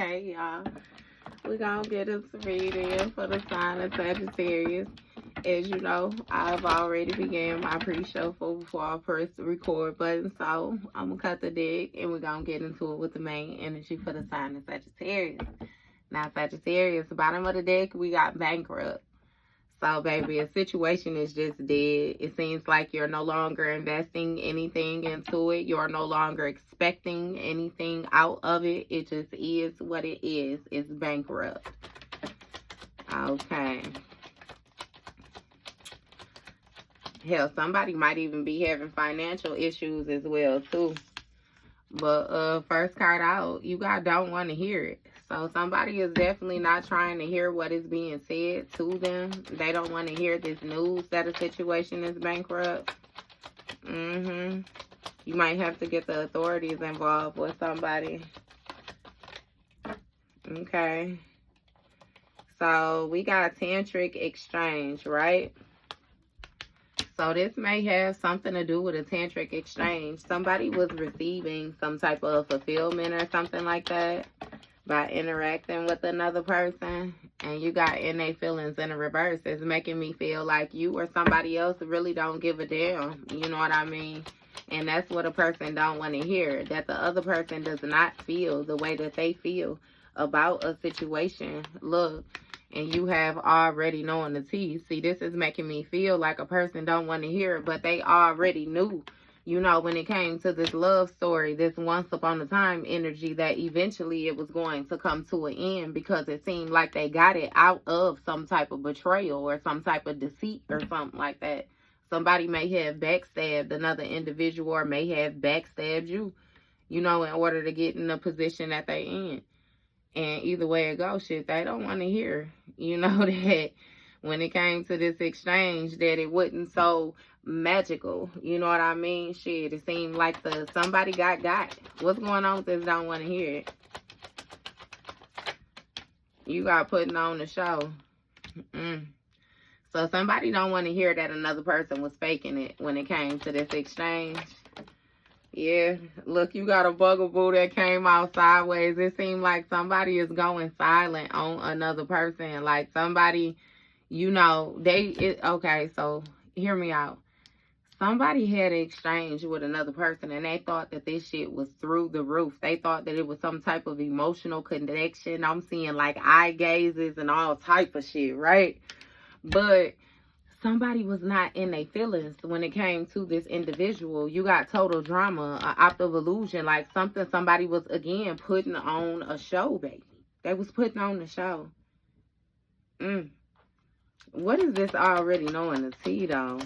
Okay, y'all. We're going to get us reading for the sign of Sagittarius. As you know, I've already began my pre-shuffle before I press the record button. So I'm going to cut the deck and we're going to get into it with the main energy for the sign of Sagittarius. Now, Sagittarius, the bottom of the deck, we got bankrupt. So, baby, a situation is just dead. It seems like you're no longer investing anything into it. You're no longer expecting anything out of it. It just is what it is. It's bankrupt. Okay. Hell, somebody might even be having financial issues as well, too. But first card out, you guys don't want to hear it. So somebody is definitely not trying to hear what is being said to them. They don't want to hear this news that a situation is bankrupt. You might have to get the authorities involved with somebody. Okay. So we got Tantric exchange, right? So this may have something to do with a Tantric exchange. Somebody was receiving some type of fulfillment or something like that by interacting with another person, and you got innate feelings in the reverse. It's making me feel like you or somebody else really don't give a damn. You know what I mean? And that's what a person don't want to hear, that the other person does not feel the way that they feel about a situation. Look, and you have already known the tea. See, this is making me feel like a person don't want to hear it, but they already knew. You know, when it came to this love story, this once upon a time energy, that eventually it was going to come to an end, because it seemed like they got it out of some type of betrayal or some type of deceit or something like that. Somebody may have backstabbed another individual or may have backstabbed you, you know, in order to get in the position that they in. And either way it goes, shit, they don't want to hear, you know, that when it came to this exchange, that it wasn't so magical. You know what I mean? Shit, it seemed like somebody got. What's going on with this? Don't want to hear it. You got putting on the show. So somebody don't want to hear that another person was faking it when it came to this exchange. Yeah, look, you got a bugaboo that came out sideways. It seemed like somebody is going silent on another person. Like somebody, you know, okay, so hear me out. Somebody had an exchange with another person and they thought that this shit was through the roof. They thought that it was some type of emotional connection. I'm seeing like eye gazes and all type of shit, right? But somebody was not in their feelings when it came to this individual. You got total drama, an optic illusion, like somebody was, again, putting on a show, baby. They was putting on the show. What is this already knowing the tea, though,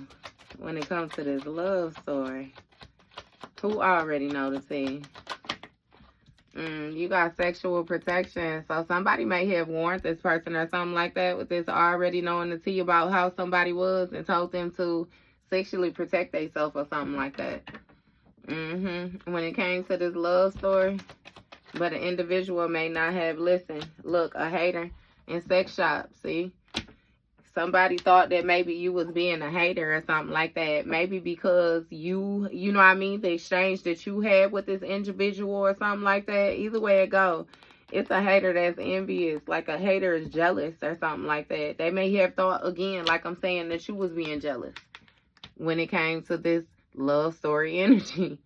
when it comes to this love story? Who already know the tea? You got sexual protection. So somebody may have warned this person or something like that with this already knowing the tea about how somebody was and told them to sexually protect themselves or something like that. When it came to this love story. But an individual may not have listened. Look, a hater in sex shop, see? Somebody thought that maybe you was being a hater or something like that. Maybe because you know what I mean, the exchange that you had with this individual or something like that. Either way it go, it's a hater that's envious. Like a hater is jealous or something like that. They may have thought, again, like I'm saying, that you was being jealous when it came to this love story energy.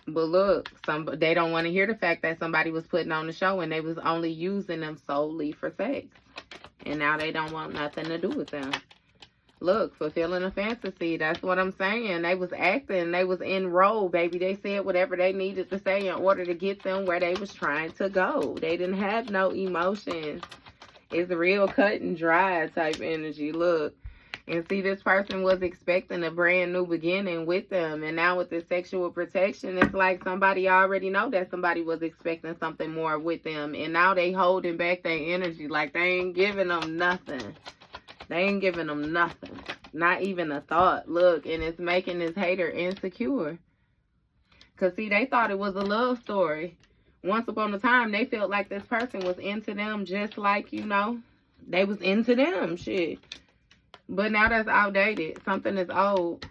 But look, they don't want to hear the fact that somebody was putting on the show and they was only using them solely for sex. And now they don't want nothing to do with them. Look, fulfilling a fantasy. That's what I'm saying. They was acting. They was in role, baby. They said whatever they needed to say in order to get them where they was trying to go. They didn't have no emotions. It's real cut and dry type energy. Look. And see, this person was expecting a brand new beginning with them. And now with this sexual protection, it's like somebody already know that somebody was expecting something more with them. And now they holding back their energy. Like they ain't giving them nothing. They ain't giving them nothing. Not even a thought. Look, and it's making this hater insecure. Because see, they thought it was a love story. Once upon a time, they felt like this person was into them just like, you know, they was into them. Shit. But now that's outdated. Something is old.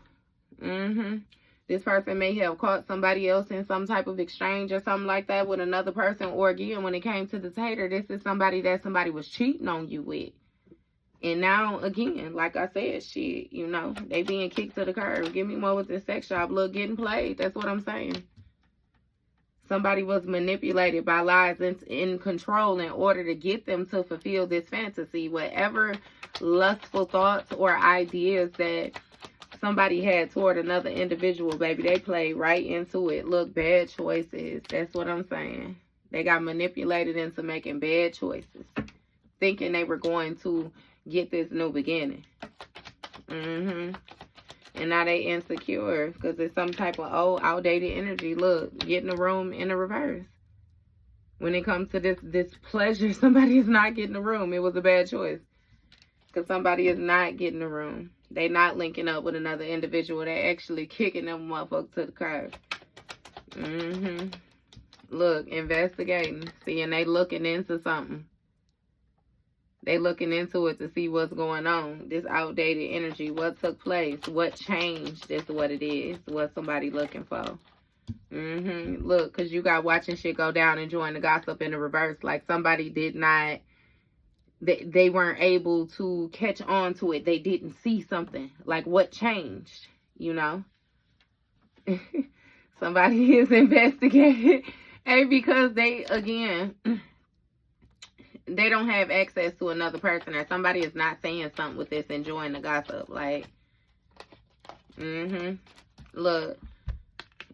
This person may have caught somebody else in some type of exchange or something like that with another person. Or again, when it came to this hater, this is somebody that somebody was cheating on you with. And now, again, like I said, shit, you know, they being kicked to the curb. Give me more with this sex shop. Look, getting played. That's what I'm saying. Somebody was manipulated by lies and in control in order to get them to fulfill this fantasy. Whatever lustful thoughts or ideas that somebody had toward another individual, baby, they played right into it. Look, bad choices. That's what I'm saying. They got manipulated into making bad choices, thinking they were going to get this new beginning. And now they insecure because it's some type of old, outdated energy. Look, get in the room in the reverse. When it comes to this pleasure, somebody is not getting the room. It was a bad choice. Because somebody is not getting the room. They not linking up with another individual. They actually kicking them motherfuckers to the curb. Look, investigating. See, and they looking into something. They looking into it to see what's going on. This outdated energy. What took place? What changed is what it is. What somebody looking for. Look, because you got watching shit go down, enjoying the gossip in the reverse. Like somebody did not... They weren't able to catch on to it. They didn't see something. Like what changed, you know? Somebody is investigating. Hey, because they, again... they don't have access to another person, or somebody is not saying something with this, enjoying the gossip. Like, look,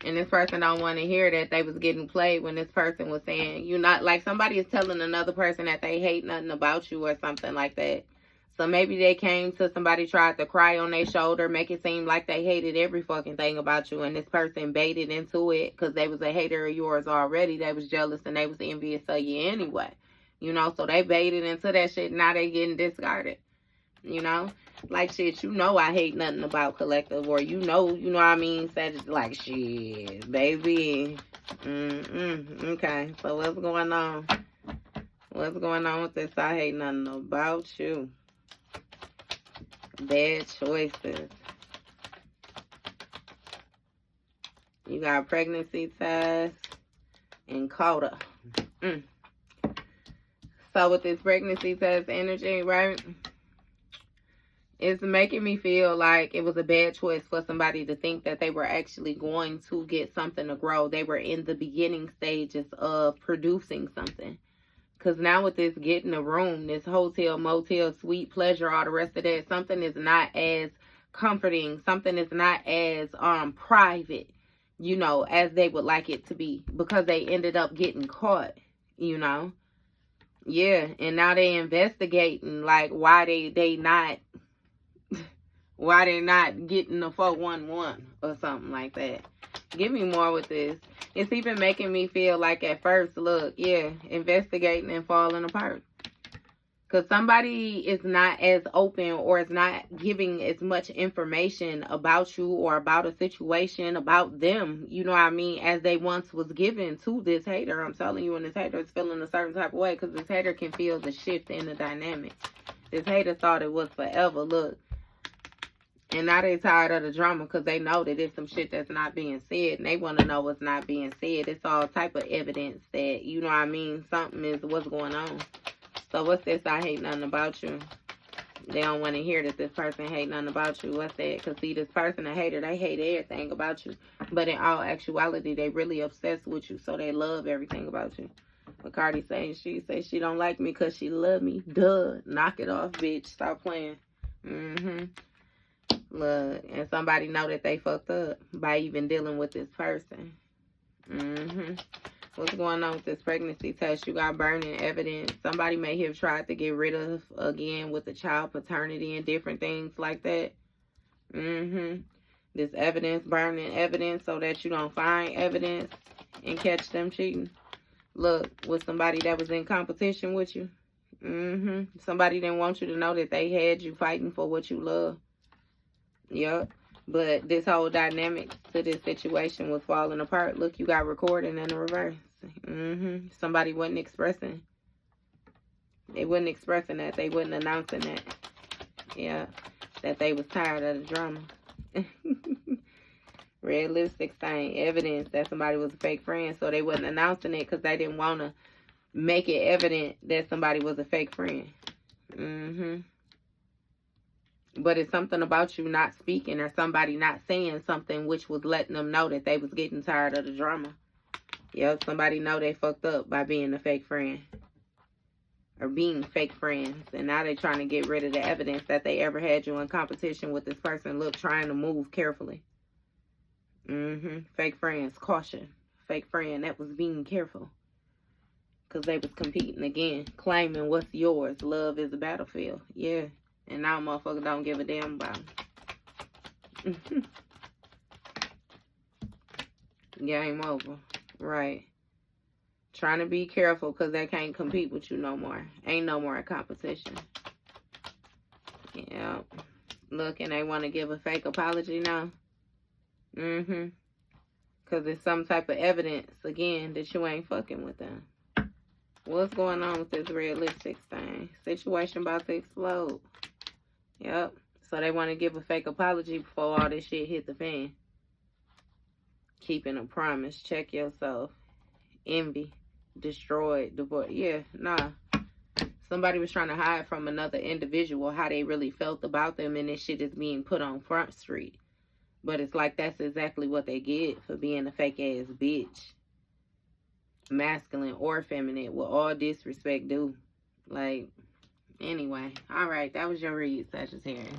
and this person don't want to hear that they was getting played when this person was saying, you not, like somebody is telling another person that they hate nothing about you or something like that. So maybe they came to somebody, tried to cry on their shoulder, make it seem like they hated every fucking thing about you, and this person baited into it because they was a hater of yours already. They was jealous and they was envious of you anyway. You know, so they baited into that shit. Now they getting discarded. You know? Like, shit, you know I hate nothing about collective. Or you know what I mean? Said it's like, shit, baby. Okay, so what's going on? What's going on with this? I hate nothing about you. Bad choices. You got pregnancy test and quota. So with this pregnancy test energy, right, it's making me feel like it was a bad choice for somebody to think that they were actually going to get something to grow. They were in the beginning stages of producing something. Because now with this getting a room, this hotel, motel, sweet pleasure, all the rest of that, something is not as comforting. Something is not as private, you know, as they would like it to be. Because they ended up getting caught, you know. Yeah, and now they investigating like why they not getting the 411 or something like that. Give me more with this. It's even making me feel like at first, look, yeah, investigating and falling apart. Because somebody is not as open or is not giving as much information about you or about a situation, about them, you know what I mean, as they once was given to this hater. I'm telling you, and this hater is feeling a certain type of way because this hater can feel the shift in the dynamic. This hater thought it was forever, look. And now they tired of the drama because they know that there's some shit that's not being said. And they want to know what's not being said. It's all type of evidence that, you know what I mean, something is what's going on. So what's this? I hate nothing about you. They don't want to hear that this person hate nothing about you. What's that? Because see, this person, a hater, they hate everything about you. But in all actuality, they really obsessed with you. So they love everything about you. But Cardi saying, she say she don't like me because she love me. Duh. Knock it off, bitch. Stop playing. Look, and somebody know that they fucked up by even dealing with this person. What's going on with this pregnancy test? You got burning evidence. Somebody may have tried to get rid of, again, with the child paternity and different things like that. This evidence, burning evidence so that you don't find evidence and catch them cheating. Look, with somebody that was in competition with you. Somebody didn't want you to know that they had you fighting for what you love. Yep. But this whole dynamic to this situation was falling apart. Look, you got recording in the reverse. Somebody wasn't expressing. They wasn't expressing that. They wasn't announcing that. Yeah. That they was tired of the drama. Red lipstick stain, evidence that somebody was a fake friend. So they wasn't announcing it because they didn't want to make it evident that somebody was a fake friend. But it's something about you not speaking or somebody not saying something which was letting them know that they was getting tired of the drama. Yep, somebody know they fucked up by being a fake friend. Or being fake friends. And now they trying to get rid of the evidence that they ever had you in competition with this person. Look, trying to move carefully. Fake friends, caution. Fake friend that was being careful. Because they was competing again. Claiming what's yours. Love is a battlefield. Yeah. And now motherfuckers don't give a damn about it. Game over. Right. Trying to be careful because they can't compete with you no more. Ain't no more competition. Yeah. Look, and they want to give a fake apology now. Because it's some type of evidence, again, that you ain't fucking with them. What's going on with this red lipstick stain? Situation about to explode. Yep. So they want to give a fake apology before all this shit hit the fan. Keeping a promise. Check yourself. Envy. Destroyed. Divorce. Yeah, nah. Somebody was trying to hide from another individual how they really felt about them, and this shit is being put on Front Street. But it's like that's exactly what they get for being a fake ass bitch. Masculine or feminine, with all disrespect due. Like, anyway. Alright, that was your read, Sagittarius.